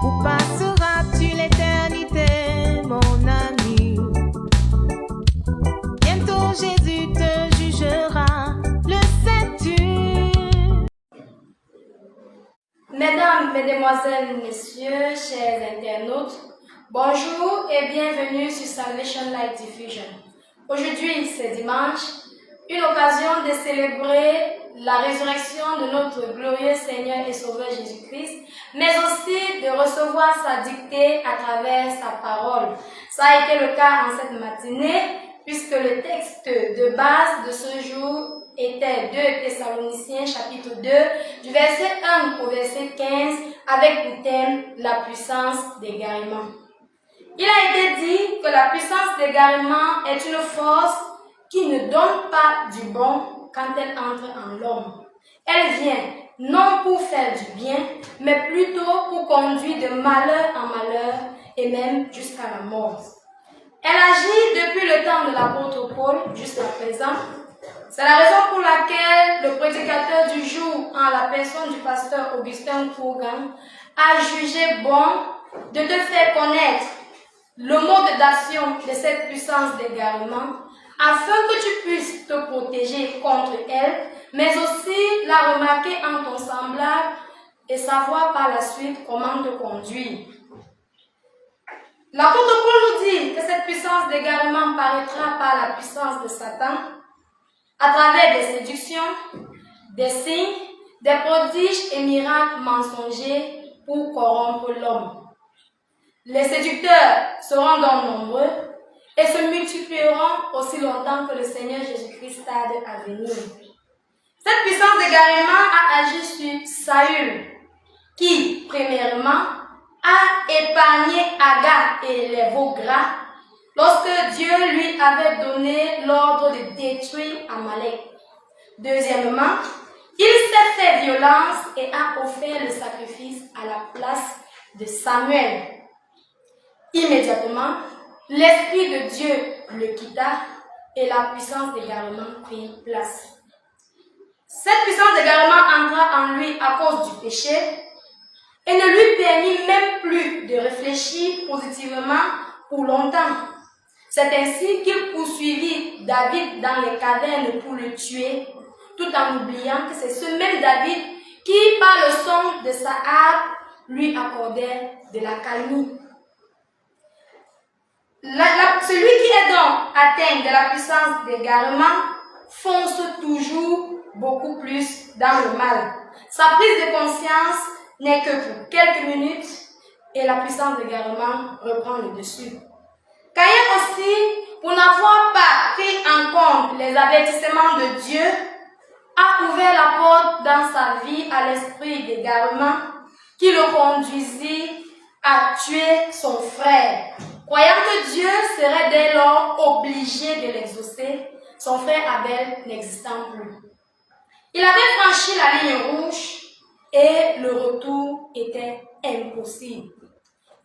Où passeras-tu l'éternité, mon ami? Bientôt Jésus te jugera, le sais-tu? Mesdames, Mesdemoiselles, Messieurs, chers internautes, bonjour et bienvenue sur Salvation Light Diffusion. Aujourd'hui, c'est dimanche, une occasion de célébrer la résurrection de notre glorieux Seigneur et Sauveur Jésus-Christ, mais aussi de recevoir sa dictée à travers sa parole. Ça a été le cas en cette matinée, puisque le texte de base de ce jour était 2 Thessaloniciens chapitre 2, du verset 1 au verset 15, avec le thème « La puissance d'égarement ». Il a été dit que la puissance d'égarement est une force qui ne donne pas du bon quand elle entre en l'homme. Elle vient non pour faire du bien, mais plutôt pour conduire de malheur en malheur et même jusqu'à la mort. Elle agit depuis le temps de l'apôtre Paul jusqu'à présent. C'est la raison pour laquelle le prédicateur du jour, en la personne du pasteur Augustin Kourgan, a jugé bon de te faire connaître le mode d'action de cette puissance d'égarement, afin que tu puisses te protéger contre elle, mais aussi la remarquer en ton semblable et savoir par la suite comment te conduire. L'apôtre Paul nous dit que cette puissance d'égarement paraîtra par la puissance de Satan, à travers des séductions, des signes, des prodiges et miracles mensongers pour corrompre l'homme. Les séducteurs seront donc nombreux et se multiplieront aussi longtemps que le Seigneur Jésus-Christ tarde à venir. Cette puissance d'égarement a agi sur Saül, qui, premièrement, a épargné Agar et les veaux gras lorsque Dieu lui avait donné l'ordre de détruire Amalek. Deuxièmement, il s'est fait violence et a offert le sacrifice à la place de Samuel. Immédiatement, l'Esprit de Dieu le quitta et la puissance d'égarement prit place. Cette puissance d'égarement entra en lui à cause du péché et ne lui permit même plus de réfléchir positivement pour longtemps. C'est ainsi qu'il poursuivit David dans les cavernes pour le tuer, tout en oubliant que c'est ce même David qui, par le son de sa harpe, lui accordait de la calmie. Celui qui est donc atteint de la puissance d'égarement fonce toujours beaucoup plus dans le mal. Sa prise de conscience n'est que pour quelques minutes et la puissance d'égarement reprend le dessus. Caïn aussi, pour n'avoir pas pris en compte les avertissements de Dieu, a ouvert la porte dans sa vie à l'esprit d'égarement qui le conduisit à tuer son frère. Croyant que Dieu serait dès lors obligé de l'exaucer, son frère Abel n'existant plus. Il avait franchi la ligne rouge et le retour était impossible.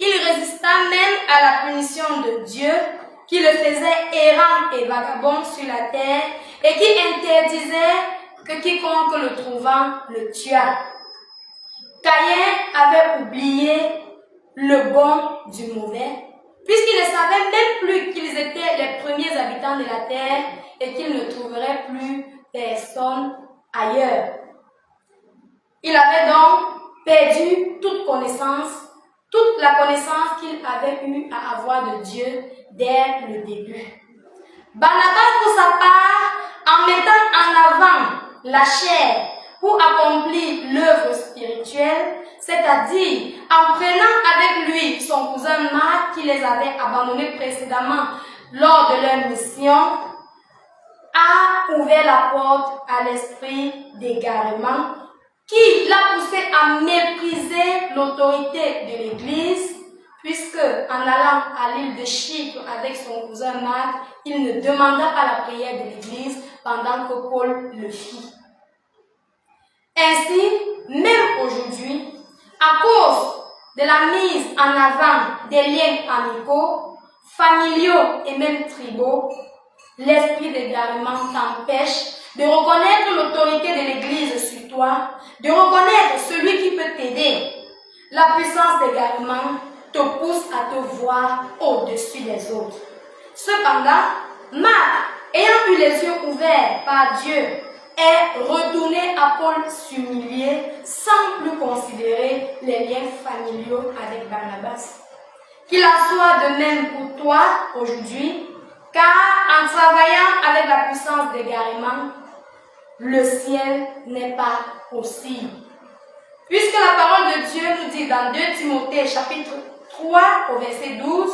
Il résista même à la punition de Dieu qui le faisait errant et vagabond sur la terre et qui interdisait que quiconque le trouvant le tuât. Caïn avait oublié le bon du mauvais, puisqu'il ne savait même plus qu'ils étaient les premiers habitants de la terre et qu'il ne trouverait plus personne ailleurs. Il avait donc perdu toute connaissance, toute la connaissance qu'il avait eue à avoir de Dieu dès le début. Barnabas, pour sa part, en mettant en avant la chair pour accomplir l'œuvre spirituelle, c'est-à-dire en prenant avec lui son cousin Marc qui les avait abandonnés précédemment lors de leur mission, a ouvert la porte à l'esprit d'égarement qui l'a poussé à mépriser l'autorité de l'Église, puisque en allant à l'île de Chypre avec son cousin Marc, il ne demanda pas la prière de l'Église pendant que Paul le fit. Ainsi, même aujourd'hui, à cause de la mise en avant des liens amicaux, familiaux et même tribaux, l'esprit d'égarement t'empêche de reconnaître l'autorité de l'Église sur toi, de reconnaître celui qui peut t'aider. La puissance d'égarement te pousse à te voir au-dessus des autres. Cependant, Marc, ayant eu les yeux ouverts par Dieu, est retourné à Paul s'humilier sans plus considérer les liens familiaux avec Barnabas. Qu'il en soit de même pour toi aujourd'hui, car en travaillant avec la puissance d'égarement, le ciel n'est pas possible. Puisque la parole de Dieu nous dit dans 2 Timothée chapitre 3 au verset 12,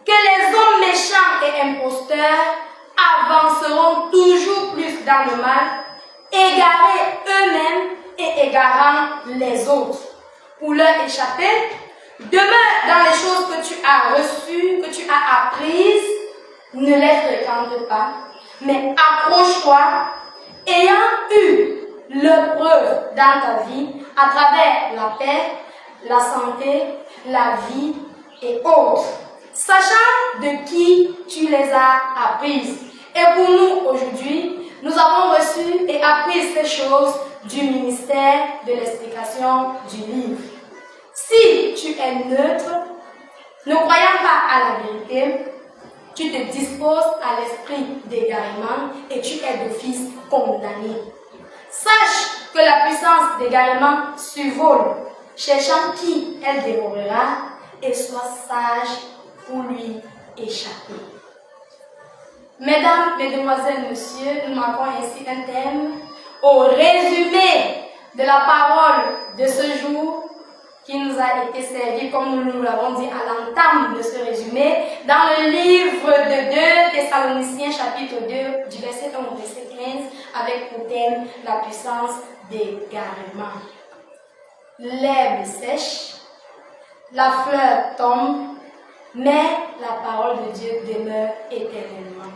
que les hommes méchants et imposteurs avanceront toujours plus dans le mal, égarés eux-mêmes et égarant les autres. Pour leur échapper, demeure dans les choses que tu as reçues, que tu as apprises, ne les fréquente pas, mais accroche-toi, ayant eu l'épreuve dans ta vie, à travers la paix, la santé, la vie et autres, sachant de qui tu les as apprises. Et pour nous, aujourd'hui, nous avons reçu et appris ces choses du ministère de l'explication du livre. Si tu es neutre, ne croyant pas à la vérité, tu te disposes à l'esprit d'égarement et tu es d'office condamné. Sache que la puissance d'égarement survole, cherchant qui elle dévorera, et sois sage pour lui échapper. Mesdames, Mesdemoiselles, Messieurs, nous marquons ainsi un thème au résumé de la parole de ce jour qui nous a été servi, comme nous l'avons dit à l'entame de ce résumé, dans le livre de 2 Thessaloniciens, chapitre 2, du verset 1 au verset 15, avec pour thème la puissance d'égarement. L'herbe sèche, la fleur tombe, mais la parole de Dieu demeure éternellement.